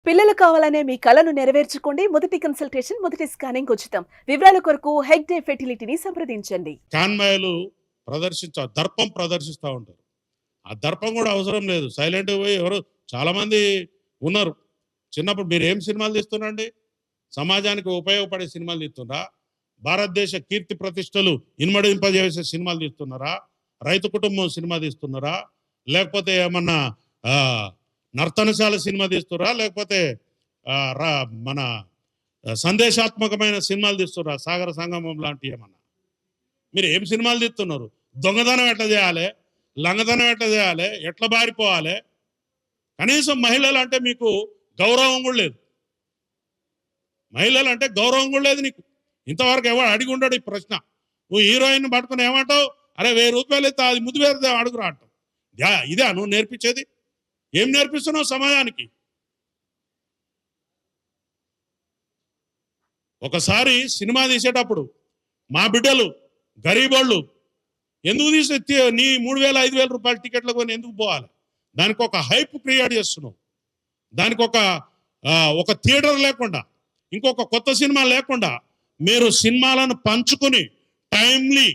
పిల్లలు కావాలనే మీ కలను నెరవేర్చుకోండి. మొదటి కన్సల్టేషన్, మొదటి స్కానింగ్ ఉచితం. వివరాల కొరకు హెగ్డే ఫెర్టిలిటీని సంప్రదించండి. కాన్మాయలు దర్పం ప్రదర్శిస్తూ ఉంటారు. ఆ దర్పం కూడా అవసరం లేదు. సైలెంట్ పోయి ఎవరు చాలామంది ఉన్నారు. చిన్నప్పుడు మీరు ఏం సినిమాలు తీస్తున్నారండి? సమాజానికి ఉపయోగపడే సినిమాలు తీస్తున్నారా? భారతదేశ కీర్తి ప్రతిష్టలు ఇనుమడింపజేసే సినిమాలు తీస్తున్నారా? రైతు కుటుంబం సినిమా తీస్తున్నారా? లేకపోతే ఏమన్నా నర్తనశాల సినిమా తీస్తున్నారా? లేకపోతే మన సందేశాత్మకమైన సినిమాలు తీస్తున్నారా? సాగర సంగమం లాంటి ఏమన్నా? మీరు ఏం సినిమాలు తీస్తున్నారు? దొంగతనం ఎట్లా చేయాలి, లంగతనం ఎట్లా చేయాలి, ఎట్లా బారిపోవాలి? కనీసం మహిళలు అంటే మీకు గౌరవం కూడా లేదు. మహిళలు అంటే గౌరవం కూడా లేదు నీకు. ఇంతవరకు ఎవరు అడిగి ఉండడు ఈ ప్రశ్న. నువ్వు హీరోయిన్ పట్టుకుని ఏమంటావు? అరే 1000 రూపాయలు ఇస్తే అది ముద్దు వేరే అడుగురా అంటావు. ఇదే నువ్వు నేర్పించేది? ఏం నేర్పిస్తున్నావు సమాజానికి? ఒకసారి సినిమా తీసేటప్పుడు మా బిడ్డలు గరీబోళ్ళు ఎందుకు తీసి నీ 3000 5000 రూపాయల టికెట్లు కొని ఎందుకు పోవాలి? దానికి ఒక హైప్ క్రియేట్ చేస్తున్నావు. దానికి ఒక థియేటర్ లేకుండా, ఇంకొక కొత్త సినిమా లేకుండా మీరు సినిమాలను పంచుకుని టైమ్లీ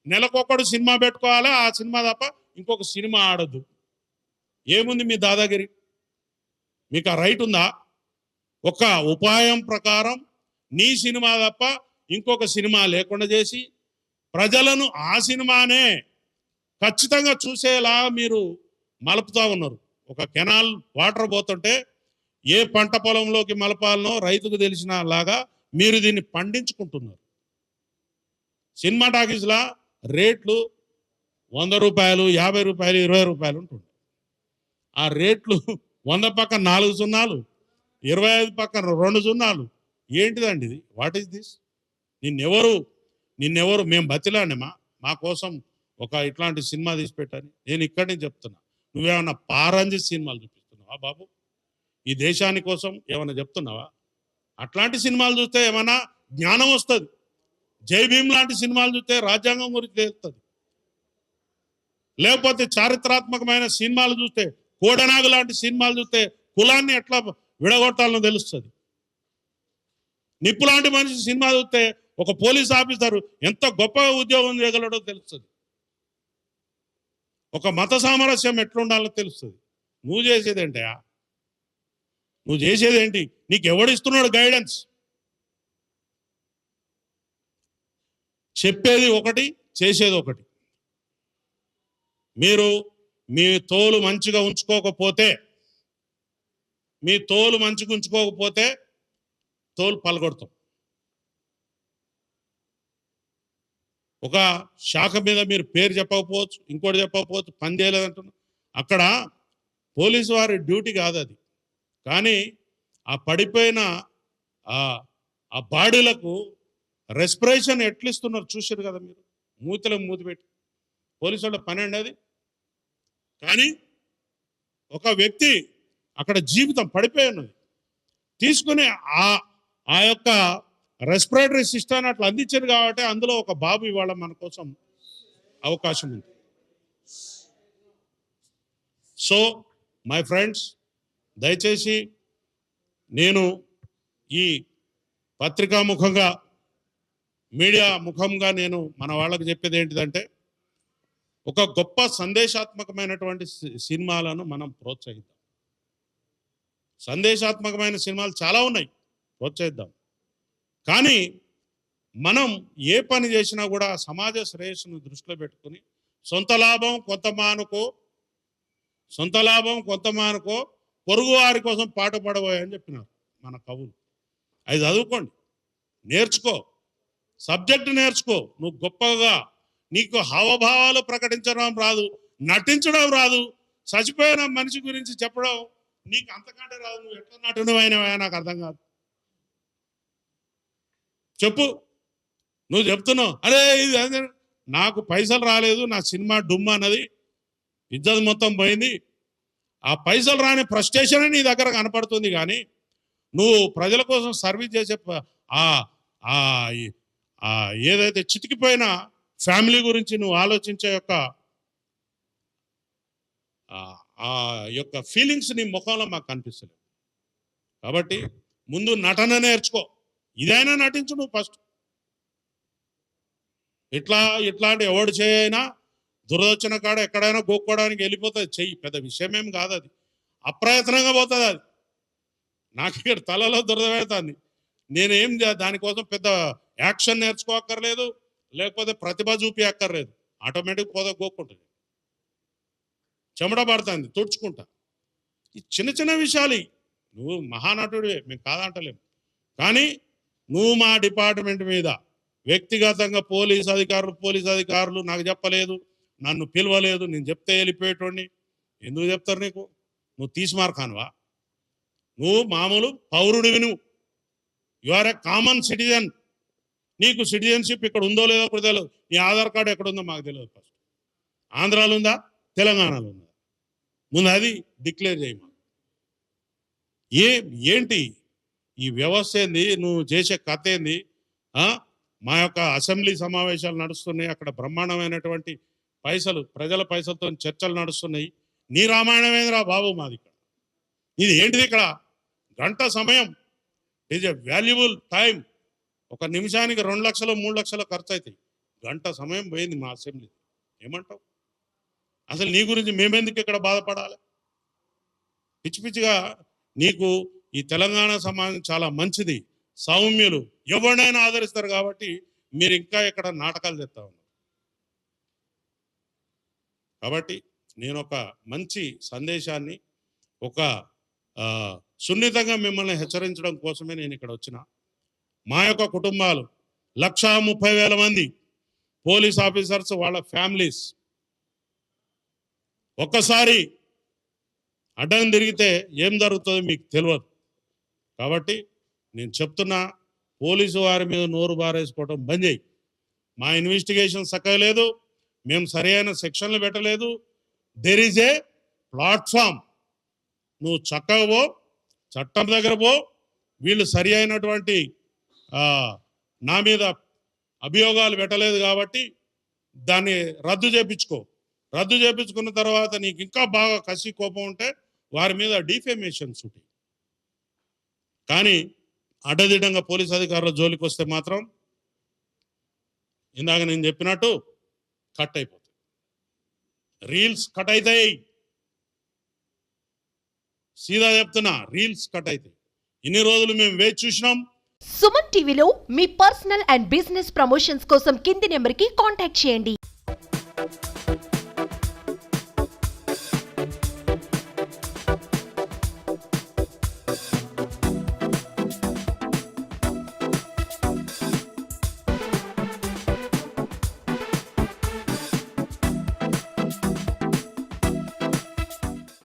నెలకొకడు సినిమా పెట్టుకోవాలి. ఆ సినిమా తప్ప ఇంకొక సినిమా ఆడద్దు. ఏముంది మీ దాదాగిరి? మీకు ఆ రైట్ ఉందా? ఒక ఉపాయం ప్రకారం నీ సినిమా తప్ప ఇంకొక సినిమా లేకుండా చేసి ప్రజలను ఆ సినిమానే ఖచ్చితంగా చూసేలా మీరు మలుపుతా ఉన్నారు. ఒక కెనాల్ వాటర్ పోతుంటే ఏ పంట పొలంలోకి మలపాలనో రైతుకు తెలిసిన లాగా మీరు దీన్ని పండించుకుంటున్నారు. సినిమా టాకీస్లా రేట్లు 100 రూపాయలు, 50 రూపాయలు, 20 రూపాయలు ఉంటుంది. ఆ రేట్లు 100 పక్కన 4 సున్నాలు, 25 పక్కన 2 సున్నాలు. ఏంటిదండి ఇది? What is this? నిన్నెవరు మేము బతిలాండమా మా కోసం ఒక ఇట్లాంటి సినిమా తీసి పెట్టని? నేను ఇక్కడి నుంచి చెప్తున్నా. నువ్వేమన్నా పారంజి సినిమాలు చూపిస్తున్నావా బాబు? ఈ దేశాని కోసం ఏమన్నా చెప్తున్నావా? అట్లాంటి సినిమాలు చూస్తే ఏమన్నా జ్ఞానం వస్తుంది. జై భీమ్ లాంటి సినిమాలు చూస్తే రాజ్యాంగం గురించి తెలుస్తుంది. లేకపోతే చారిత్రాత్మకమైన సినిమాలు చూస్తే, కోడనాగు లాంటి సినిమాలు చూస్తే కులాన్ని ఎట్లా విడగొట్టాలని తెలుస్తుంది. నిప్పు లాంటి మనిషి సినిమా చూస్తే ఒక పోలీస్ ఆఫీసర్ ఎంత గొప్ప ఉద్యోగం చేయగలడో తెలుస్తుంది. ఒక మత సామరస్యం ఎట్లుండాలో తెలుస్తుంది. నువ్వు చేసేదేంటయా? నువ్వు చేసేదేంటి? నీకు ఎవడిస్తున్నాడు గైడెన్స్? చెప్పేది ఒకటి, చేసేది ఒకటి. మీరు మీ తోలు మంచిగా ఉంచుకోకపోతే తోలు పలగొడతాం. ఒక శాఖ మీద మీరు పేరు చెప్పకపోవచ్చు, ఇంకోటి చెప్పకపోవచ్చు, పని చేయలేదంటున్నా. అక్కడ పోలీసు వారి డ్యూటీ కాదు అది. కానీ ఆ పడిపోయిన ఆ బాడీలకు రెస్పిరేషన్ ఎట్లిస్తున్నారు చూసారు కదా మీరు. మూతిలకు మూతి పెట్టి పోలీసు వాళ్ళ పని అండి అది. కానీ ఒక వ్యక్తి అక్కడ జీవితం పడిపోయి ఉన్నది. తీసుకుని ఆ యొక్క రెస్పిరేటరీ సిస్టమ్ అట్లా అందించారు కాబట్టి అందులో ఒక బాబు ఇవాళ మన కోసం అవకాశం ఉంది. సో మై ఫ్రెండ్స్, దయచేసి నేను ఈ పత్రికా ముఖంగా, మీడియా ముఖంగా నేను మన వాళ్ళకు చెప్పేది ఏంటిదంటే, ఒక గొప్ప సందేశాత్మకమైనటువంటి సినిమాలను మనం ప్రోత్సహిద్దాం. సందేశాత్మకమైన సినిమాలు చాలా ఉన్నాయి, ప్రోత్సహిద్దాం. కానీ మనం ఏ పని చేసినా కూడా సమాజ శ్రేయస్సును దృష్టిలో పెట్టుకుని సొంత లాభం కొంత మానుకో పొరుగు వారి కోసం పాట పడబోయని చెప్పినారు మన కవులు. అది చదువుకోండి, నేర్చుకో, సబ్జెక్ట్ నేర్చుకో. నువ్వు గొప్పగా, నీకు హావభావాలు ప్రకటించడం రాదు, నటించడం రాదు, చచ్చిపోయిన మనిషి గురించి చెప్పడం నీకు అంతకంటే రాదు. నువ్వు ఎట్లా నటునివైనవా నాకు అర్థం కాదు. చెప్పు. నువ్వు చెప్తున్నావు అరే ఇది నాకు పైసలు రాలేదు, నా సినిమా డుమ్ అన్నది, ఇజ్జత్ మొత్తం పోయింది. ఆ పైసలు రాని ఫ్రస్ట్రేషన్ నీ దగ్గర కనపడుతుంది. కానీ నువ్వు ప్రజల కోసం సర్వీస్ చేసే ఏదైతే చితికిపోయిన ఫ్యామిలీ గురించి నువ్వు ఆలోచించే యొక్క ఫీలింగ్స్ నీ ముఖంలో మాకు కనిపిస్తలేదు. కాబట్టి ముందు నటన నేర్చుకో, ఇదైనా నటించు నువ్వు ఫస్ట్. ఇట్లాంటి ఎవడు చేయైనా దురదొచ్చిన కాడ ఎక్కడైనా గోక్కోవడానికి వెళ్ళిపోతుంది, చెయ్యి, పెద్ద విషయమేం కాదు, అది అప్రయత్నంగా పోతుంది. అది నాకు ఇక్కడ తలలో దురద పెడుతుంది. నేనేం దానికోసం పెద్ద యాక్షన్ నేర్చుకోక్కర్లేదు, లేకపోతే ప్రతిభ చూపి అక్కర్లేదు, ఆటోమేటిక్ పోదా గోక్కుంటుంది, చెమట పడుతుంది, తుడుచుకుంటా. ఈ చిన్న చిన్న విషయాలు, నువ్వు మహానటుడివే, మేము కాదంటలేము, కానీ నువ్వు మా డిపార్ట్మెంట్ మీద వ్యక్తిగతంగా పోలీస్ అధికారులు నాకు చెప్పలేదు, నన్ను పిలవలేదు, నేను చెప్తే వెళ్ళిపోయేటోడిని, ఎందుకు చెప్తారు నీకు? నువ్వు తీసిమార్కానువా? నువ్వు మామూలు పౌరుడివి, నువ్వు you are a common citizen. నీకు సిటిజన్షిప్ ఇక్కడ ఉందో లేదో కూడా తెలియదు, నీ ఆధార్ కార్డు ఎక్కడ ఉందో మాకు తెలియదు. ఫస్ట్ ఆంధ్రాలో ఉందా, తెలంగాణలో ఉందా? ముందు అది డిక్లేర్ చేయమా. ఏంటి ఈ వ్యవస్థ ఏంది, నువ్వు చేసే కథ ఏంది? మా యొక్క అసెంబ్లీ సమావేశాలు నడుస్తున్నాయి, అక్కడ బ్రహ్మాండమైనటువంటి పైసలు, ప్రజల పైసలతో చర్చలు నడుస్తున్నాయి. నీ రామాయణమేంద్రా బాబు, మాది ఇక్కడ ఇది ఏంటిది? ఇక్కడ గంట సమయం ఈజ్ ఎ వాల్యుబుల్ టైం. 1 నిమిషానికి 2 లక్షలు 3 లక్షలు ఖర్చు అవుతాయి. గంట సమయం పోయింది మా అసెంబ్లీ. ఏమంటావు? అసలు నీ గురించి మేమెందుకు ఇక్కడ బాధపడాలి? పిచ్చి పిచ్చిగా నీకు ఈ తెలంగాణ సమాజం చాలా మంచిది, సౌమ్యులు, ఎవరినైనా ఆదరిస్తారు కాబట్టి మీరు ఇంకా ఇక్కడ నాటకాలు చేస్తా ఉన్నారు. కాబట్టి నేను ఒక మంచి సందేశాన్ని, ఒక సున్నితంగా మిమ్మల్ని హెచ్చరించడం కోసమే నేను ఇక్కడ వచ్చిన. మా యొక్క కుటుంబాలు 1,30,000 మంది పోలీస్ ఆఫీసర్స్, వాళ్ళ ఫ్యామిలీస్ ఒక్కసారి అడ్డం తిరిగితే ఏం జరుగుతుందో మీకు తెలియదు. కాబట్టి నేను చెప్తున్నా, పోలీసు వారి మీద నోరు బారేసుకోవడం బంద్ చేయి. మా ఇన్వెస్టిగేషన్ సక్కలేదు, మేము సరైన సెక్షన్లు పెట్టలేదు. There is a platform. నువ్వు చక్కగా పో, చట్టం దగ్గర పో. వీళ్ళు సరి అయినటువంటి నా మీద అభియోగాలు పెట్టలేదు కాబట్టి దాన్ని రద్దు చేయించుకో. రద్దు చేయించుకున్న తర్వాత నీకు ఇంకా బాగా కసి కోపం ఉంటే వారి మీద డిఫేమేషన్ సూటి. కానీ అడ్డదిడ్డంగా పోలీస్ అధికారుల జోలికి వస్తే మాత్రం ఇందాక నేను చెప్పినట్టు కట్ అయిపోతుంది, రీల్స్ కట్ అవుతాయి. సీదా చెప్తున్నా, రీల్స్ కట్ అవుతాయి. ఇన్ని రోజులు మేము వేచి చూసినాం. సుమన్ టీవీలో మీ పర్సనల్ అండ్ బిజినెస్ ప్రమోషన్స్ కోసం కింది నెంబర్కి కాంటాక్ట్ చేయండి.